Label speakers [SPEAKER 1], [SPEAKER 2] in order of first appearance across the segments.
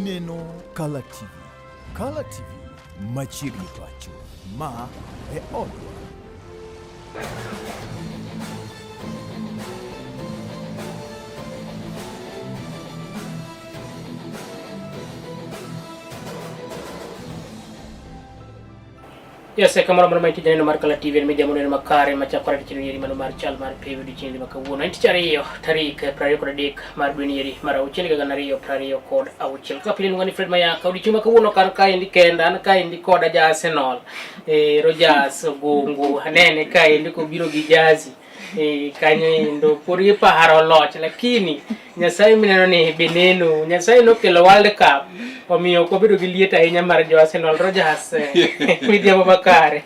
[SPEAKER 1] Ineno Kala TV. Kala TV machiegni pacho. Ma e odwa.
[SPEAKER 2] Yes, kamara mana maiti jani nomar Kala TV media mono makare macha kwara tichini yeri mano mar chal mar pevi di chini makawono inti chariyo tarik prayo kod dek mar dweni yeri mar auchiel ga ganariyo prayo kod auchiel kapili ngani Fred Maya kaudi chuma kawuono kan ka indi kenda an ka indi kod ja Arsenal Rogers Gongo hanene ka indi ko biro gi jazi kanyo ndo puri paharo loch lakini Nyasaye mineno ni bineno Nyasaye no kelo World Cup omiyo ko bedo gi liet ahinya mar jo Arsenal Rogers media makare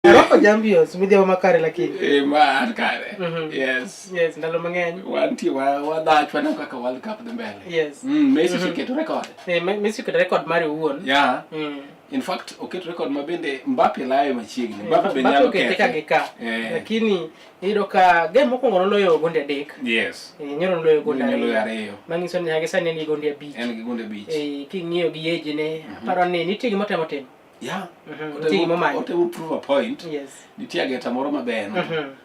[SPEAKER 2] Roko Jambios media makare lakini
[SPEAKER 3] ma kare yes
[SPEAKER 2] ndalo mang'eny
[SPEAKER 3] wanti wa dach wana kaka World Cup the mbele
[SPEAKER 2] yes
[SPEAKER 3] Messi keto record
[SPEAKER 2] Messi keto record mari uwon
[SPEAKER 3] yeah in fact oketo record mabende Mbappe layo machiegni Mbappe be nyalo
[SPEAKER 2] keka lakini iro ka game mokwongo noloyo gonde adek
[SPEAKER 3] yes
[SPEAKER 2] nyoro noloyo gonde
[SPEAKER 3] ariyo
[SPEAKER 2] mangiso ni hage sani ni gonde abich
[SPEAKER 3] en gi gonde abich
[SPEAKER 2] king'iyo gi yeje ne paro ni nitie gima temo timo
[SPEAKER 3] yeah
[SPEAKER 2] ote
[SPEAKER 3] will prove a point
[SPEAKER 2] yes
[SPEAKER 3] nitie ageta moro maber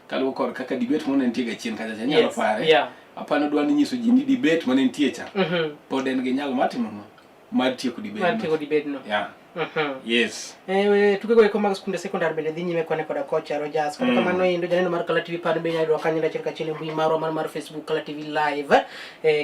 [SPEAKER 3] kaluwo kod kaka debate mone nitie gachien kacha nyalo pare apano dwani nyiso ji ni debate mane nitie cha pod en gi nyalo matimo mar tieko debate
[SPEAKER 2] no
[SPEAKER 3] yeah yes
[SPEAKER 2] tuke go eko mag skunde sekondar bende dhi nyime kone koda kocha Rogers kata kamano indo janeno mar Kala TV pan be nyalo kanyira chirka chile mbui maro mar Facebook Kala TV live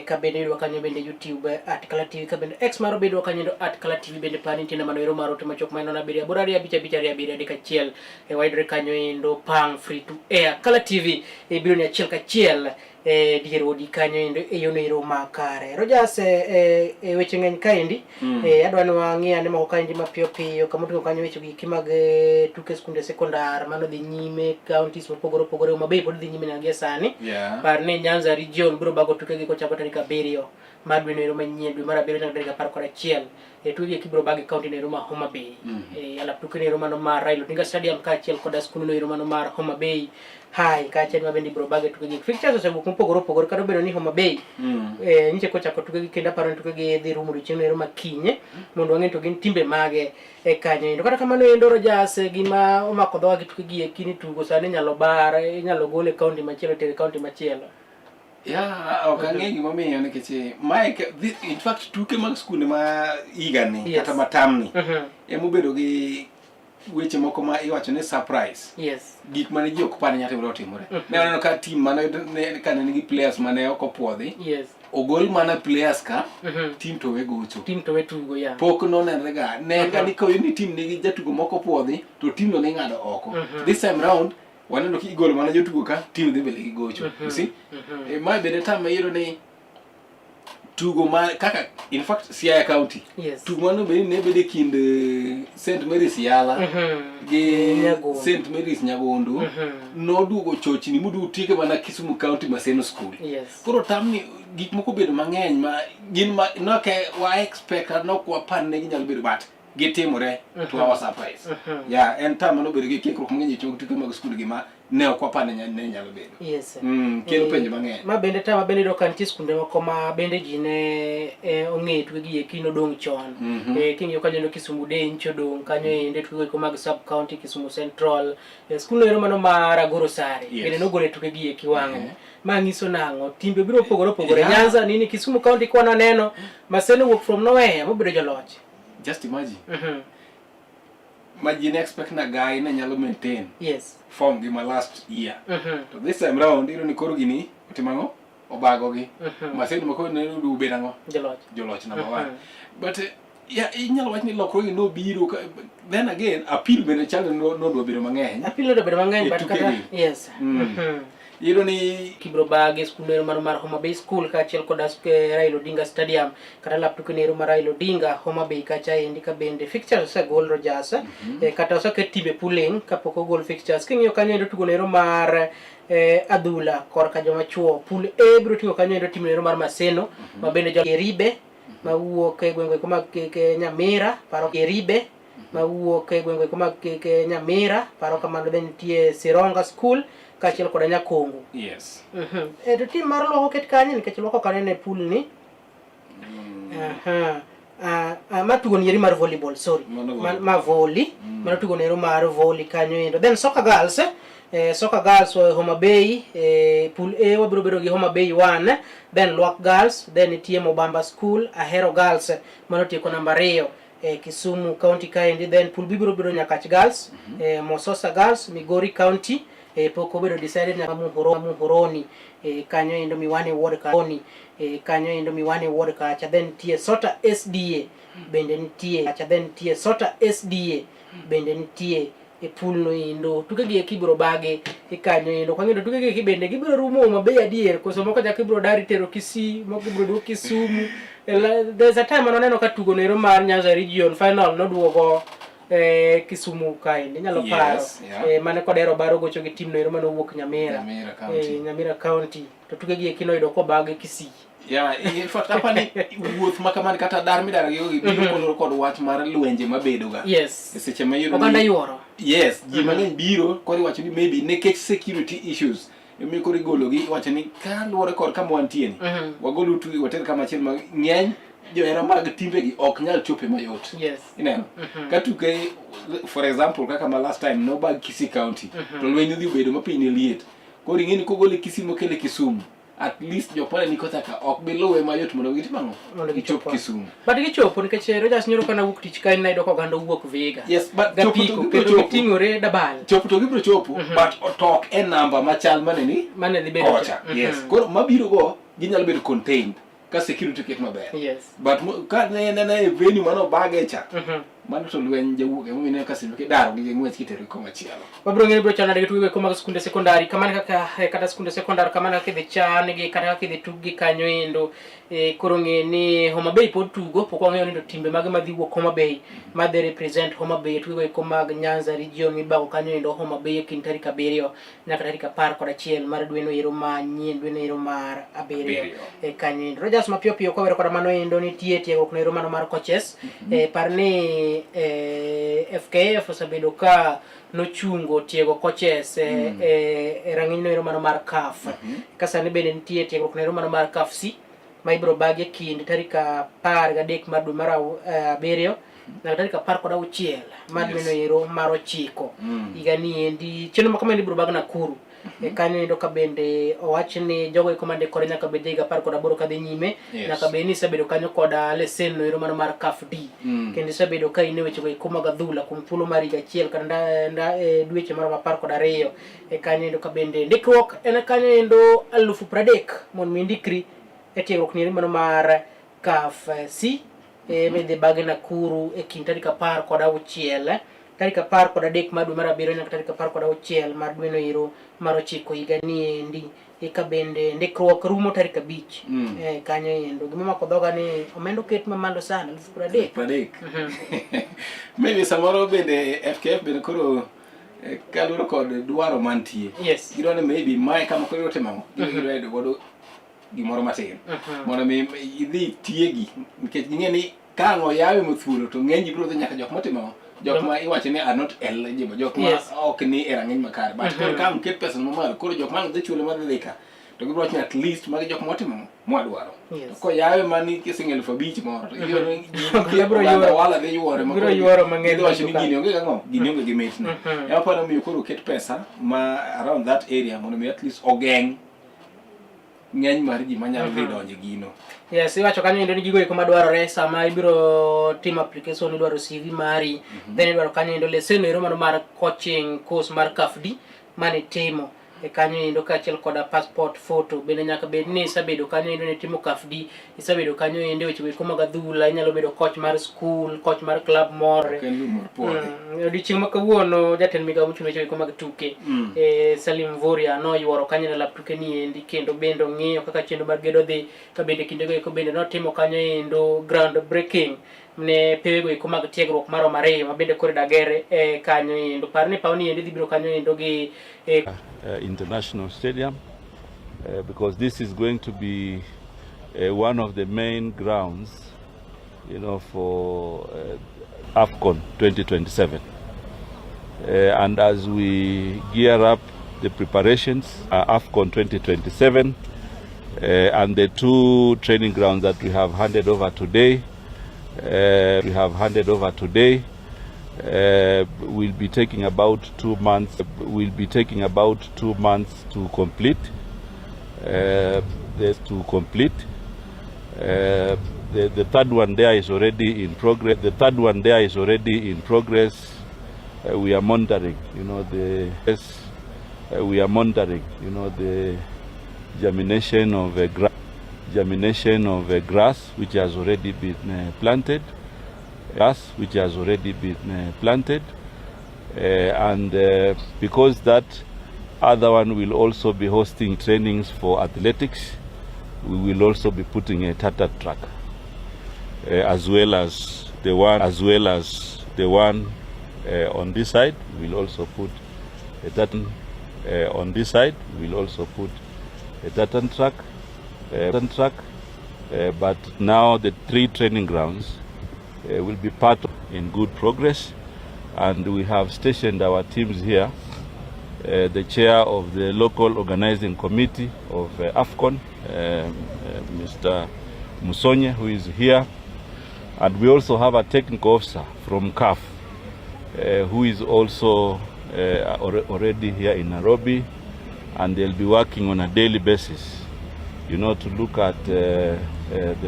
[SPEAKER 2] ka bende ido kanyo bende YouTube @Kala TV ka bende X maro bedo kanyo @Kala TV bende pan tina mano ero maro timo chok maino na beria borari abicha dika chiel wide kanyo indo pang free to air Kala TV biro ni achiel ka chiel diero di kanyo indo yono ero makare Rogers weche ng'eny kaendi adwa ni wang'ia ne mako kaendi mapiyo piyo kamoto kanyo weche gi mag tuke skunde sekondar mano dhi nyime counties mopogore Homabay pod dhi nyime nagi sani par ne Nyanza region biro bago tuke gi kochako tarik 7 mar dwe no manyien dwe mar 7 nyaka tarik 11 tuke gi kibiro bagi county no ma Homabay ala tuke no mano mar Raila Odinga Stadium ka achiel kod skul no mano mar Homabay hai ka achiel mabendi biro bagi tuke gi fixtures osebuk mopogore kado bedo ni Homabay niche kochako tuke gi kenda paro tuke gi dhi rumo chieng' no makinye mondo wang'e to gin timbe mage kanyo endo kata kamano endo Rogers gima omako dhoga gi tuke gi kini tugo sani nyalo bar inyalo gole county machielo tere county machielo
[SPEAKER 3] okang'e gimomiyo nikech Mike in fact tuke mag skunde ma igani kata matamni emobedo gi weche moko ma iwacho ni surprise gik mane ji ok par nyaka timore ne aneno ka team mane kane nigi players mane ok opuodhi ogol mana players ka team to we gocho
[SPEAKER 2] team to we tugo
[SPEAKER 3] pok nonenre ga ne ga ni koyo ni team nigi jatugo moko puodhi to team no ne ng'ado oko this time round waneno ki igolo mana jotugo ka team dhi mbele gi gocho you see ma bende tam mayiro ni tugo ma kaka in fact Siaya County tugo mano be ne bede kind St Mary's Yala gi St Mary's Nyagondo no dugo chochni mudu tike mana Kisumu County Maseno School koro tamni gik moko bedo mang'eny ma gin ma no ke wa expect no kwa pan ne ginyalo bedo bat gitimore to our surprise en tam no bedo gi kikruok mang'eny to tuke mag school gi ma ne okwa pan ne nyalo bedo kelo penjo mang'eny
[SPEAKER 2] ma bende tama bende do kanti skunde moko ma bende ji ne ong'e tuke gi kino dong chon king'yo kanyo no Kisumu Dencho dong kanyo ende tuke ko mag sub county Kisumu Central skul no mano mar Agoro Sare bende no gole tuke gi kiwango ma ngiso nango timbe biro pogore Nyanza nini Kisumu County kwa neno Maseno work from nowhere mo bedo joloch
[SPEAKER 3] just imagine imagine expect na guy na nyalo maintain form gi ma last year to this time round iro ni koro gini timango obago gi Maseno mako ne du bedango joloch number 1 but inyalo wach ni lokro gi no biro then again appeal bende chalo no do bedo mang'eny
[SPEAKER 2] but kata
[SPEAKER 3] iro ni
[SPEAKER 2] kibro bagi skul mar Homabay School ka achiel kod Raila Odinga Stadium kata lap tuke nero mar Raila Odinga Homabay kacha endi ka bende fixtures gol Rogers kata osake tibe pooling kapoko gol fixtures king'iyo kanyo endo tugo nero mar adhula korka joma chuo pool A biro tigo kanyo endo tim nero mar Maseno ma bende jo Eribe ma wuok e gwenge kuma ke Nyamira paro Eribe mawuok e gwenge kuma ke Nyamira, paro kamano then nitie Sironga School kachiel koda Nyakongo.
[SPEAKER 3] Yes.
[SPEAKER 2] To tim mar Luoko ket kanye nikech Luoko kanene pool ni. Matugo nieri mar volleyball, sorry. Ma volley. Mano tugo nero mar volley kanyo endo. Then soccer girls, soccer girls Homa Bay, pool A wabiro bedo gi Homa Bay 1, then Luok girls, then nitie Mobamba School, Ahero girls, mano tieko namba 2. Kisumu County kaendi, then pool B biro bedo Nyakach girls, Mososa girls, Migori County, pok obedo decided nyaka Muhoroni, kanyo endo Miwani ward kaoni, kanyo endo Miwani ward kacha, then nitie Sota SDA bende nitie, kacha then nitie Sota SDA bende nitie e pool no endo. Tuke gi kibro bage kanyo endo, kwangido tuke gi bende gibiro rumo Homa Bay adier, koso moko ja kibro dari tero Kisii, moko gibro duok Kisumu. There's a time anoneno ka tugo nero mar Nyanza region final noduogo Kisumu kaendi, nyalo paro. Mane kodero baro gocho gi team nero mane owuok Nyamira. Nyamira County. To tuke gi kino yudo ko bage Kisii.
[SPEAKER 3] In fact, apani wuoth makamani kata dar midar gi biro koloro kod wach mar lwenje mabedo ga.
[SPEAKER 2] Yes.
[SPEAKER 3] Seche ma yudo
[SPEAKER 2] oganda yuoro.
[SPEAKER 3] Yes, ji mang'eny biro kod wacho ni maybe nekech security issues. Emi kori golo gi wacho ni ka luore kod kama wantie ni. Wagolo tu hotel kama achiel ma ng'eny johera mag timbe gi ok nyal chope mayot.
[SPEAKER 2] Yes.
[SPEAKER 3] Ineno. Ka tuke for example kaka ma last time no bag Kisii County. To lwenje dhi bedo mapiny liet. Koro ing'eni kogole Kisii mokele Kisumu. At least jopale ni kota ka ok biluwe mayot mondo gitim ang'o mondo gichop Kisumu.
[SPEAKER 2] But gichopo nikech Rogers nyoro kana wuok tich kae naido ko ganda wuok Vihiga.
[SPEAKER 3] Yes, but chopo to
[SPEAKER 2] gibiro ting'ore Dabal.
[SPEAKER 3] Chopo to gibiro chopo, but otok en number machal maneni
[SPEAKER 2] mane dhi bedo.
[SPEAKER 3] Yes. Koro mabiro go ginyalo bedo contained ka security ket maber.
[SPEAKER 2] Yes.
[SPEAKER 3] But ka ne venue mano bage cha. Mano to lweny jawuok emine ka sinuke daro gi ng'wech kitero koma chielo.
[SPEAKER 2] Wabro ng'eni bro chana de tuwe koma skunde sekondari kamane kata skunde sekondari kamane kaka idhi chan gi kata kaka idhi tug gi kanyo endo. Koro ng'eni Homa Bay pod tugo pok wang'eyo ni timbe mage madhi wuok Homa Bay madhi represent Homa Bay tuwe koma Nyanza region mibago kanyo endo Homa Bay kin tarik 7 nyaka tarik 11 mar dwe no ero manyien dwe no ero mar 7 kanyo endo. Rogers mapiyo piyo kwa wero kod mano endo nitie tiegruok no ero mano mar coaches parni FKF osebedo ka nochungo tiego coaches rang'iny no ero mano mar CAF. Kasani bende nitie tiegruok no ero mano mar CAF C ma ibiro bage kind tarik 13 mar dwe mar 7 na tarik 16 mar dwe no ero mar 9 higa ni endi. Chenro ma kamano ibiro bag Nakuru. Kanyo endo ka bende owach ni jogo eko mande kore nyaka bende higa 18 kadhi nyime nyaka bende ni sebedo kanyo koda lesen no ero mano mar CAF D. Kendo sebedo ka ine weche go eko mag adhula kuom thuolo mar higa achiel kata dweche mar 12 kanyo endo ka bende ndikruok en kanyo endo 30,000 mon mindikri tiegruok ni mano mar CAF C medhi bage Nakuru kind tarik 16 tarik 13 mar dwe mar 7 nyaka tarik 16 mar dwe no ero mar 9 higa ni endi. Eka bende ndikruok rumo tarik 5 kanyo endo. Gima mako dhoga ni omendo ket mamalo sana 30,000.
[SPEAKER 3] Maybe samoro bende FKF bende koro kaluro kod dwaro mantie.
[SPEAKER 2] Yes.
[SPEAKER 3] Gidwa ni maybe mai kama koro temamo gidwa godo gimoro matin mondo mi idhi tiegi nikech ging'eni ka ng'o yawe mothuolo to ng'eny biro dhi nyaka jok motimo jok ma iwacho ni are not eligible jok ma ok ni e rang'iny makare but koro ka ket pesa mamalo koro jok ma dhi chulo ma dhi ka to gibiro wacho at least magi jok motimo mwadwaro to ko yawe mani kising'e 5,000 moro to gibiro wala dhi yuore ma
[SPEAKER 2] yuoro mang'eny
[SPEAKER 3] wacho ni gini onge gang'o gini onge gi mitne ema pano miyo koro ket pesa ma around that area mondo mi at least ogeng' ng'eny mar ji manyalo dhi donjo gino.
[SPEAKER 2] Yes, iwacho kanyo endo ni gigo eko madwarore sama ibiro tim application idwaro CV mari then idwaro kanyo endo lesen ero mano mar coaching course mar CAF D mane timo kanyo endo kaachiel koda passport photo bende nyaka bed ni isabedo kanyo endo ne timo CAF D isabedo kanyo endo weche eko mag adhula inyalo bedo coach mar school coach mar club moro odiochieng' ma kawuono jatend migawo mochung' weche eko mag tuke Salim Voria noyuoro kanyo e lap tuke ni endi kendo bende ng'iyo kaka chenro mar gedo dhi ka bende kindego eko bende notimo kanyo endo ground breaking ne pewego eko mag tiegruok mar Homa Bay ma bende kore dagere kanyo endo parni pawni endi dhi biro kanyo endo gi
[SPEAKER 4] international stadium because this is going to be one of the main grounds, you know, for AFCON 2027. And as we gear up the preparations, AFCON 2027, and the 2 training grounds that we have handed over today, will be taking about 2 months. Will be taking about 2 months to complete. The third one there is already in progress. We are monitoring, the germination of grass which has already been planted. And because that other one will also be hosting trainings for athletics, we will also be putting a Tata track, as well as the one on this side. We will also put a Tata on this side. We will also put a Tata track. But now the 3 training grounds will be part of in good progress, and we have stationed our teams here. The chair of the local organizing committee of AFCON, Mr. Musonye, who is here, and we also have a technical officer from CAF, who is also already here in Nairobi, and they'll be working on a daily basis, to look at the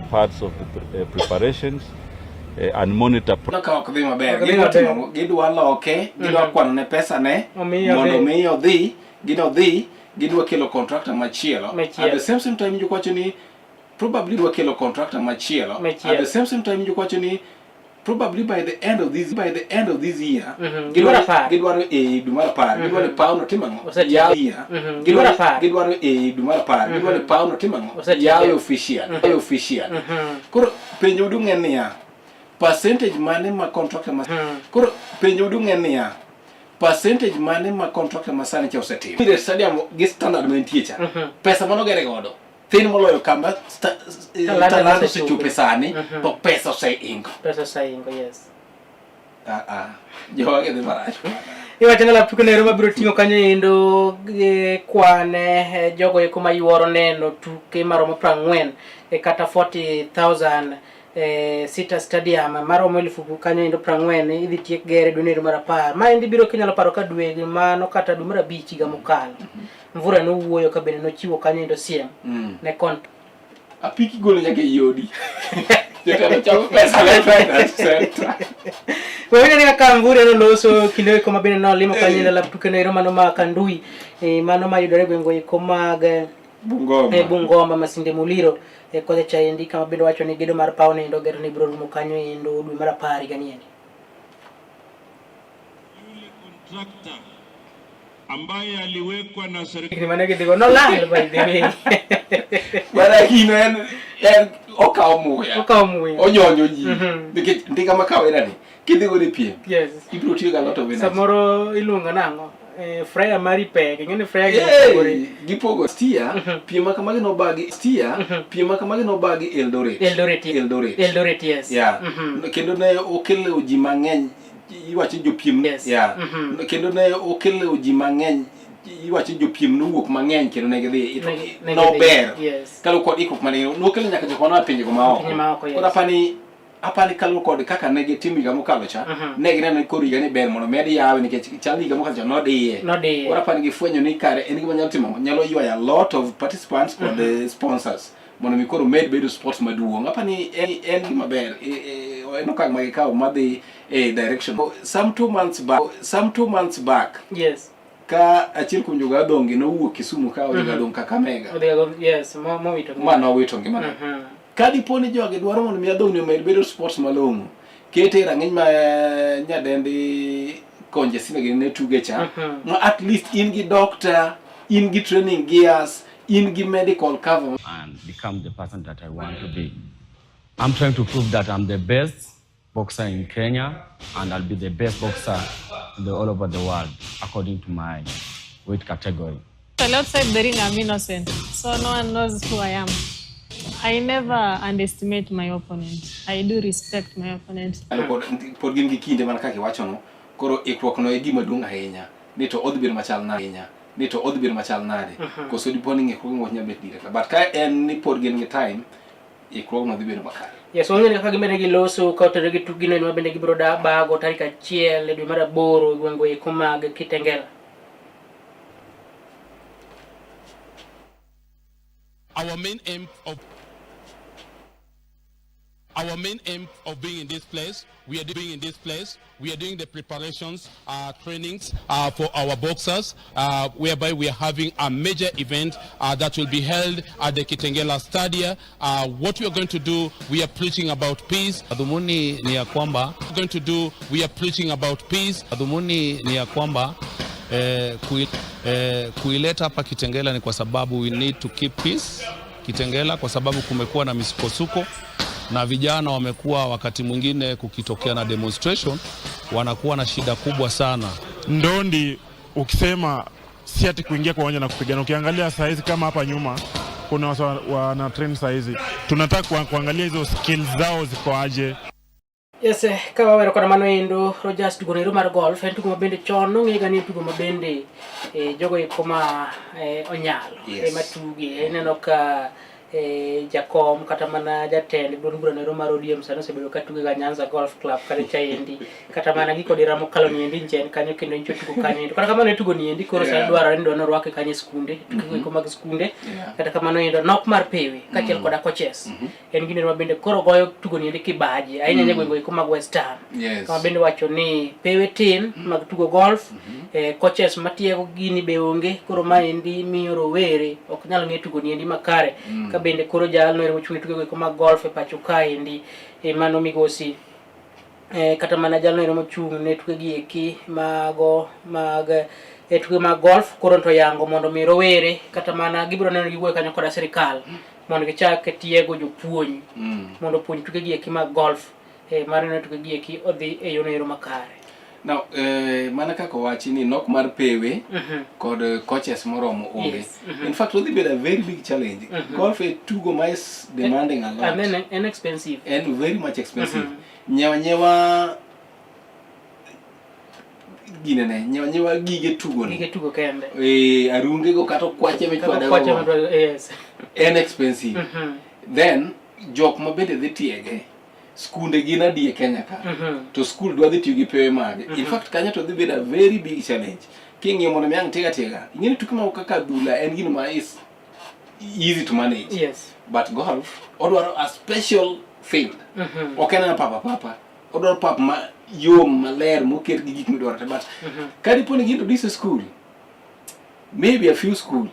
[SPEAKER 4] parts of the preparations and monitor.
[SPEAKER 3] Gidwa loke, gidwa kwano ne pesa ne, mondo mi odhi, gidwa kelo contractor machielo. At the same time jokwacho ni probably dwa kelo contractor machielo. At the same time jokwacho ni probably by the end of this year, gidwaro Dumara par, gidwaro pauno timango. Gidwaro Dumara par, gidwaro pauno timango. Yaw official. Koro penjo du ng'enia percentage mane ma contractor ma koro penjo du ng'enia percentage mane ma contractor ma sani cha osetim. Ile stadium gi standard mentie cha. Pesa mano gere godo. Thin moloyo kama talanta se chupe sani, to pesa ingo,
[SPEAKER 2] yes.
[SPEAKER 3] Joge de marach.
[SPEAKER 2] Iwacho la tuke Roma biro tingo kanyo endo kwane jogo eko mayuoro neno tuke maromo 40 kata 40,000 sita stadium maromo 1000 kanyo endo 40 idhi tiek gere dwe mar 10. Ma endi biro kinyalo paro ka dwe mano kata dwe mar 5 higa mokalo. Mvura no wuoyo ka bende no chiwo kanyo endo siem ne kont
[SPEAKER 3] apiki golo nyake yodi. Jeka chako pesa le pesa.
[SPEAKER 2] Wewe ni kaka Mvura no loso kile ko mabene no limo kanyo endo laptuke no Roma no makandui mano mayudore gwengo iko mag Bungoma Masinde Muliro ko cha endi kama bende wacho ni gedo mar paone endo gero ni biro rumo kanyo endo dwe mar 10 gani endi.
[SPEAKER 5] Yule contractor ambaye aliwekwa na serikali
[SPEAKER 2] manake digo no land by the way.
[SPEAKER 3] Bara hino en okaomuya onyonyo ji nikech ndika makawera ni kidhigo ni piem.
[SPEAKER 2] Yes,
[SPEAKER 3] ibiro tiyo ga lot of energy.
[SPEAKER 2] Samoro ilunga nango Freya mari pek ngene Freya
[SPEAKER 3] gipogo stia piem kamagi no bagi stia piem kamagi no bagi Eldoret
[SPEAKER 2] yes.
[SPEAKER 3] Yeah. Kendo ne okelo ji mang'eny iwacho jopiem kendo ne okelo ji mang'eny iwacho jopiem nowuok mang'eny kendo ne gidhi no ber kalo kod ikruok mane nokelo nyaka jokona pinje go maoko. Koro apani kalo kod kaka ne gitimo higa mokalo cha ne gineno koro higa ni ber mondo med yawe nikech chal higa mokalo cha nodiye. Koro apani gifwenyo ni kare en gima nyalo timo nyalo ywayo a lot of participants kod sponsors mondo mi koro med bedo sports maduong'. Apani en gima ber en okang' magikawo madhi direction. Some 2 months back.
[SPEAKER 2] Yes.
[SPEAKER 3] Ka achiel kuom joga dongi no wuok Kisumu ka joga dong Kakamega.
[SPEAKER 2] Yes, mo wito.
[SPEAKER 3] Mano wito ngimana. Ka diponi joge dwaro mondo mi adong ni omed bedo sports malong'o. Kete rang'iny ma nyadendi konje sine ne tuge cha. Ma at least in gi doctor, in gi training gears, in gi medical cover
[SPEAKER 6] and become the person that I want to be. I'm trying to prove that I'm the best boxer in Kenya and I'll be the best boxer all over the world according to my weight category.
[SPEAKER 7] Outside the ring I'm innocent, so no one knows who I am. I never underestimate my opponent. I do respect my opponent.
[SPEAKER 3] Pod gin gi kinde man kaka iwacho no, koro ikruok no e gima duong' ahinya. Ni to odhi bedo machal nade. Koso dipo ni ng'ikruok ng'ot nyabet direct. But ka en ni pod gin gi time, ikruok no dhi bedo makare.
[SPEAKER 2] Yes, wang'e kaka gimene gi loso ka otere gi tugino ma bende gibiro bago tarik 1 dwe mar 8 gweng'go eko mag Kitengela.
[SPEAKER 5] Our main aim of being in this place, we are doing the preparations, trainings for our boxers, whereby we are having a major event that will be held at the Kitengela Stadium. What we are going to do, we are preaching about peace.
[SPEAKER 6] Dhumuni ni ya kwamba kuileta hapa Kitengela ni kwa sababu we need to keep peace Kitengela, kwa sababu kumekuwa na misukosuko na vijana wamekuwa wakati mwingine kukitokea na demonstration wanakuwa na shida kubwa sana.
[SPEAKER 8] Ndondi ukisema si ati kuingia kwa uwanja na kupigana. Ukiangalia saizi kama hapa nyuma kuna wana train saizi, tunataka kuangalia hizo skills zao ziko aje.
[SPEAKER 2] Yes, kawa wera kwa mano endo Rogers tugonero mar golf en tugo mabende chon no ngega ni tugo mabende jogo ikoma onyalo matugi eneno ka Jakom kata mana jatend bura nero mar ODM sano sebedo katugo ga Nyanza Golf Club kare chaendi kata mana giko dira mokalo ni endi njen kanyo kendo ncho tugo kanyo kata kamano tugo ni endi koro sa dwaro ndo no rwake kanye skunde tugo ikoma ga skunde kata kamano endo nok mar pewe kachiel koda coaches en gine mabende koro goyo tugo ni endi kibaji ainya nyegwengo ikoma Western kama bende wacho ni pewe tin mag tugo golf coaches matiego gini be onge koro ma endi miyo rowere ok nyal nge tugo ni endi makare ka bende koro jal no mochung tugo ko mag golf e pacho kae endi mano migosi kata mana jal no mochung ne tugo gi eki mago mag tugo mag golf koro to yango mondo mi rowere kata mana gibro neno giwuoyo kanyo koda sirikal mondo gichak tiego jopuonj mondo puonj tugo gi eki mag golf mar no tugo gi eki odhi e yono makare.
[SPEAKER 3] Now, mana kako wachi ni nok mar pewe kod coaches moromo onge. In fact, it will be a very big challenge. Golf is tugo mais demanding a lot.
[SPEAKER 2] And then expensive.
[SPEAKER 3] And very much expensive. Nyewa gige tugo ni.
[SPEAKER 2] Gige tugo kende.
[SPEAKER 3] Arunge go kato kwache me kwada.
[SPEAKER 2] Yes.
[SPEAKER 3] And expensive. Then jok mabede dhi tiege. Skunde gina die Kenya ka. To school dwa dhi tiyo gi pewe mage. In fact, Kenya to dhi bedo a very big challenge. Kingi mono miang tega. Ingeni tukima kaka dula and gino ma is easy to manage.
[SPEAKER 2] Yes.
[SPEAKER 3] But golf, odwaro a special field. Okena na papa. Odwaro pap ma yom maler moket gi gik midwaro. But kadi poni ginto this school. Maybe a few school.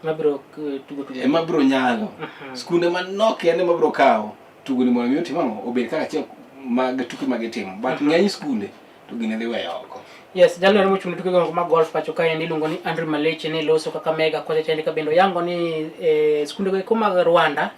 [SPEAKER 2] Mabro tugo.
[SPEAKER 3] Mabro nyalo. Skunde manok yane mabro kao. Tugo ni mono timamo obed kaka chiel mag tuke mag timo but ng'eny skunde to gine dhi weyo oko.
[SPEAKER 2] Yes, jalo mo chung tuke go mag golf pacho kae ndi luongo ni Andrew Maleche ne loso kaka mega kocha chende ka bendo yango ni skunde go mag Rwanda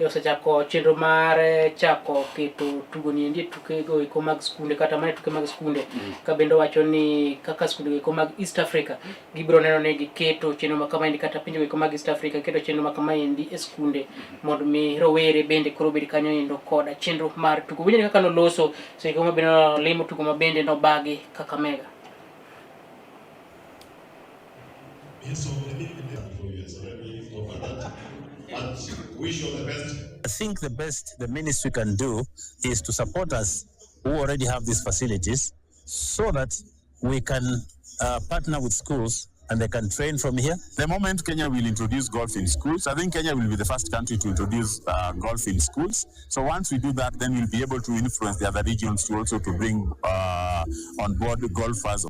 [SPEAKER 2] osechako chenro mar chako keto tugo ni ndi tuke go mag skunde kata mane tuke mag skunde ka bendo wacho ni kaka skunde go mag East Africa gibro neno ne giketo chenro makama ndi kata pinje go mag East Africa keto chenro makama ndi e skunde mondo mi rowere bende koro bed kanyo endo koda chenro mar tugo winyo kaka no loso so ikoma bendo limo tugo mabende no bagi kaka mega.
[SPEAKER 9] Wish you the best. I think the best the ministry can do is to support us who already have these facilities so that we can partner with schools and they can train from here.
[SPEAKER 10] The moment Kenya will introduce golf in schools, I think Kenya will be the first country to introduce golf in schools. So once we do that, then we'll be able to influence the other regions to also to bring on board the golfers.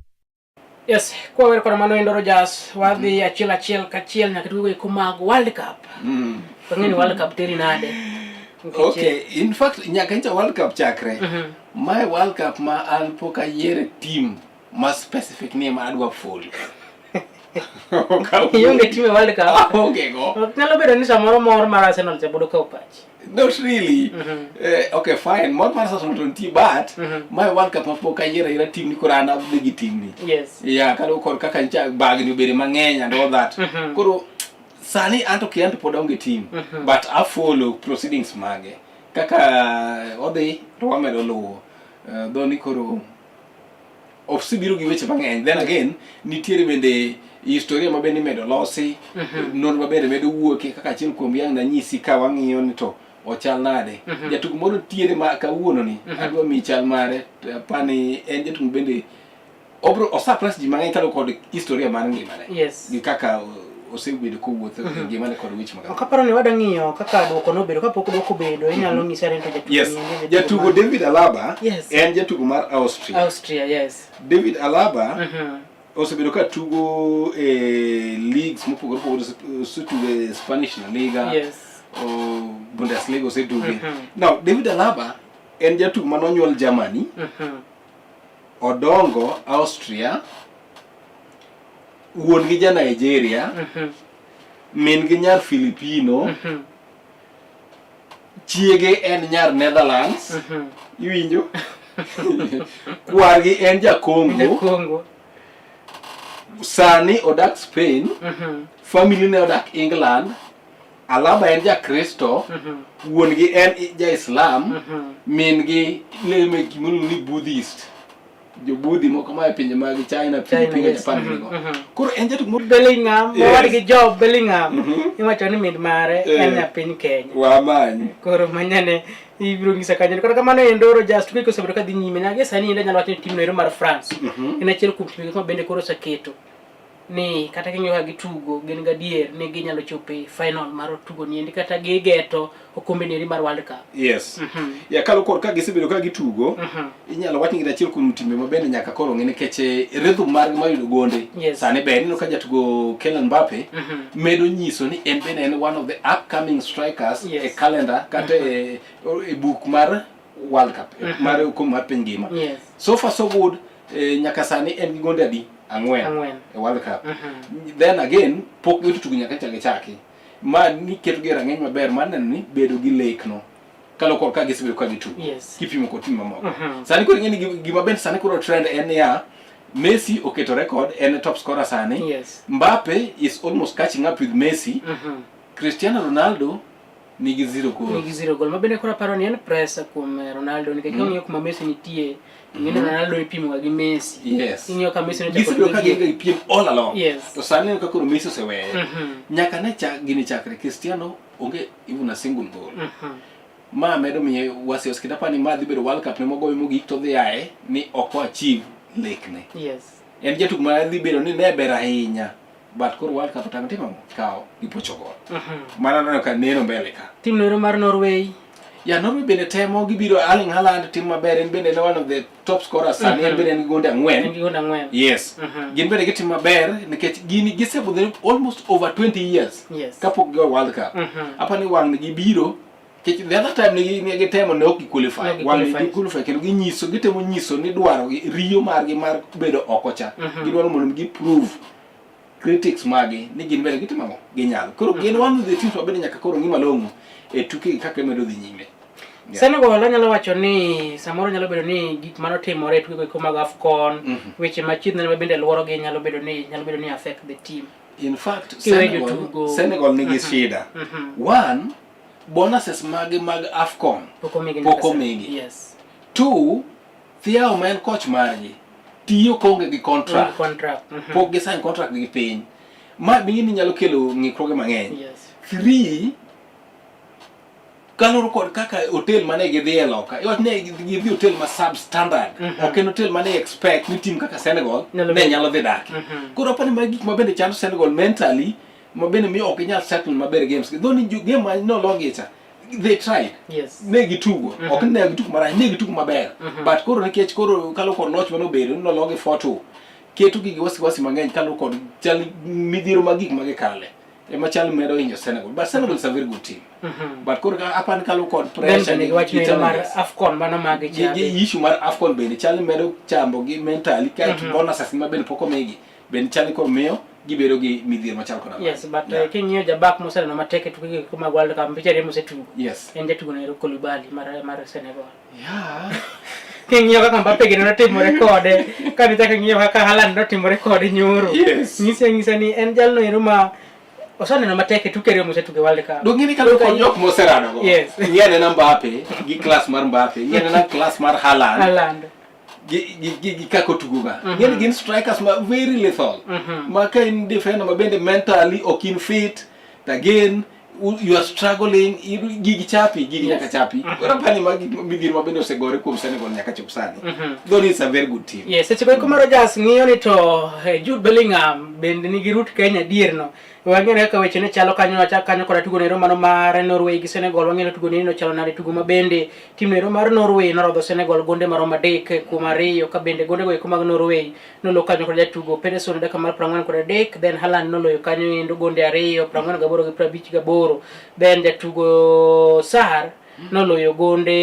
[SPEAKER 2] Yes, kwa wera kwa mano endo Rogers wadhi achiel kachiel nyaka tugo iko mag World Cup. Pengine World Cup teri nade.
[SPEAKER 3] Okay, in fact nyaka ncha World Cup chakre. My World Cup ma an poka yere team ma specific ni ma adwa full.
[SPEAKER 2] Yonge team World Cup.
[SPEAKER 3] Okay go.
[SPEAKER 2] Nyalo bedo ni samoro mor mar Arsenal cha bodo ka opach.
[SPEAKER 3] Not really. Okay, fine. More Arsenal don't team but my World Cup ma poka yere team ni korana big team ni.
[SPEAKER 2] Yes.
[SPEAKER 3] Yeah, kado kor kaka ncha bag ni bere mang'eny and all that. Koro sani anto kianto pod onge team but I follow proceedings mage kaka odhi to wamedo luwo dhoni koro ofsibiro gi weche mang'eny. Then again nitiere bende historia mabende medo losi non mabende medo wuoke kaka achiel kuom yang na nyisi ka wang'iyo ni to ochal nade. Jatugo moro tiere ma kawuono ni adwa mi chal mare pani en jatugo bende obro osapres ji mang'eny kalo kod historia mar ngimane gi kaka osebedo kowuotho ngimane kod weche mag
[SPEAKER 2] kaparo ni wada ng'iyo kaka duoko nobedo kapok duoko bedo inyalo nyisa ni to
[SPEAKER 3] jatugo David Alaba en jatugo mar Austria.
[SPEAKER 2] Yes.
[SPEAKER 3] David Alaba osebedo ka tugo leagues mopogore opogore, osetugo Spanish La Liga, Bundesliga osetugo. Now David Alaba en jatugo manonyuol Germany, odongo Austria, wuon gi ja Nigeria, min gi nyar Filipino, chiege en nyar Netherlands, iwinjo? Kwar gi en ja Congo, sani odak Spain, family ne odak England. Alaba en ja Kristo, wuon gi en ja Islam, min gi leme kimulu ni Buddhist. Jo Budi moko ma pinje mag China, Philippines, Japan go. Koro en jatugo mo
[SPEAKER 2] Bellingham, wad gi Job Bellingham. Iwacho ni mid mare en ja piny Kenya.
[SPEAKER 3] Wa manyi.
[SPEAKER 2] Koro manyane ibiro ngisa kanyo. Koro kamano endoro just tuko osebedo ka dhi nyime nyage sani inde nyalo wacho ni tim no mar France. En achiel kuom tim ma bende koro oseketo ni kata kinyo gi tugo gin gadier ni ginyalo chope final mar tugo ni endi kata gigeto okombe ni mar World Cup.
[SPEAKER 3] Yes. Ya kalo kor ka gisebedo ka gitugo inyalo wach ni achiel kuom timbe mabende nyaka koro ngene keche rhythm mar ma yudo gonde sani be no ka jatugo Kylian Mbappe medo nyiso ni en bende en one of the upcoming strikers e calendar kata e book mar World Cup mar okombe mar piny ngima. So far so good. Nyaka sani en gi gonde adi ang'wen e World Cup. Then again pok gitugo nyaka chake ma ni keto gi rang'eny maber man ni bedo gi lake no kalo kor ka gisebedo ka gitugo kipimo kod tim mamoko. Sani koro ng'eni gima ben sani koro trend en ya Messi oketo record en top scorer sani. Mbappe is almost catching up with Messi. Cristiano Ronaldo nigi 0 goal.
[SPEAKER 2] Mabende koro paro ni en pressure kuom Ronaldo nikech ng'iyo kuma Messi nitie. Ngine Ronaldo ipimo gi Messi. Ng'iyo ka Messi
[SPEAKER 3] ne chako ka gipiem all along. To sani ka koro Messi oseweyo. Nyaka ne gini chakre Cristiano onge even a single goal. Ma medo miye wasios kitapani ma dhi bedo World Cup ne mogoyo mogik to dhi aye ni oko achieve lake ne. En jatugo ma dhi bedo ni ne ber ahinya. But koro World Cup tang timo kao gi Portugal. Mana no ka neno mbele ka.
[SPEAKER 2] Tim no mar Norway.
[SPEAKER 3] Ya Norway bende temo gibiro Erling Haaland tim maber en bende one of the top scorers sani en bende gonde ang'wen. Yes. Gin bende gitim maber nikech gini gisebudho almost over 20 years. Kapok go World Cup. Apa ni wang gi biro the other time ni gitemo ne ok qualify. Wang gi qualify kendo gitemo nyiso ni dwaro riyo margi mar bedo oko cha. Gidwaro mondo gi prove critics magi ni gin bende gitimo ginyalo. Koro gin one of the teams mabende nyaka koro ngima longo e tuke kaka medo dhi nyime.
[SPEAKER 2] Senegal anyalo wacho ni samoro nyalo bedo ni gik mano timore tuke ko mag AFCON weche machiegni ne bende luoro gi nyalo bedo ni affect the team.
[SPEAKER 3] In fact Senegal nigi shida. One, bonuses mag AFCON poko migi. Two, Thiaw men coach margi tiyo konge gi contract. Pok gi sign contract gi piny. Ma bingini nyalo kelo ng'ikruoge mang'eny. Three, kaloro kod kaka hotel mane gidhi e loka. Iwach ne gidhi hotel ma substandard. Ok en hotel mane expect ni team kaka Senegal ne nyalo dhi daki. Koro apani ma gik mabende chando Senegal mentally mabende miyo ok nyal settle maber games. Though ni game ma no logicha. They tried. Ne gitugo. Ok ne gitugo marach, ne gitugo maber. But koro nikech koro kalo kod loch mano bedo no logi 4-2. Keto gi wasi mang'eny kalo kod chal midhiro magik magikale. Machal medo hinyo Senegal. But Senegal is a very good team. But koro apan kalo kod pressure
[SPEAKER 2] ni wacho ni mar AFCON mano magi chabe.
[SPEAKER 3] Issue mar AFCON bende chal medo chambo gi mentally ka bonuses ma bende poko megi. Ben chal ko miyo gibedo gi midhiero machal kod.
[SPEAKER 2] But king'iyo jabak moselo no mateke tuke kuma World Cup mpichare mosetugo. En jatugo ne Koulibaly mar Senegal. King'iyo kaka Mbappe gino timo rekode ka nitaka ng'iyo kaka Haaland no timo rekode nyoro. Nyisa ni en jalno ero ma Osaneno matek tuke remo se tuke World Cup.
[SPEAKER 3] Dongini kalo konyok moserado go.
[SPEAKER 2] Yes.
[SPEAKER 3] Ngene na Mbappe gi class mar Mbappe, ngene na class mar Haaland. Gi kako tuguga. Ngene gin strikers ma very lethal. Maka in defender ma bende mentally okin fit. Again you are struggling gigi nyaka chapi. Rapani migir ma bende osegore kuom Senegal nyaka chop sani. Though it's a very good team.
[SPEAKER 2] Yes, seche ko Rogers ng'iyo ni to Jude Bellingham bende nigi root Kenya dier no. Wang'ere ka weche ne chalo kanyo koda tugo nero mano mar Norway gi Senegal. Wang'ere tugo no chalo nade tugo ma bende tim nero mar Norway norodho Senegal gonde marom 3 kuom 2 ka bende gonde go mag Norway nolo kanyo koda tugo Pedersen dakika mar 43, then Haaland noloyo kanyo endo gonde 2 48 gi 58, then jatugo Sahar noloyo gonde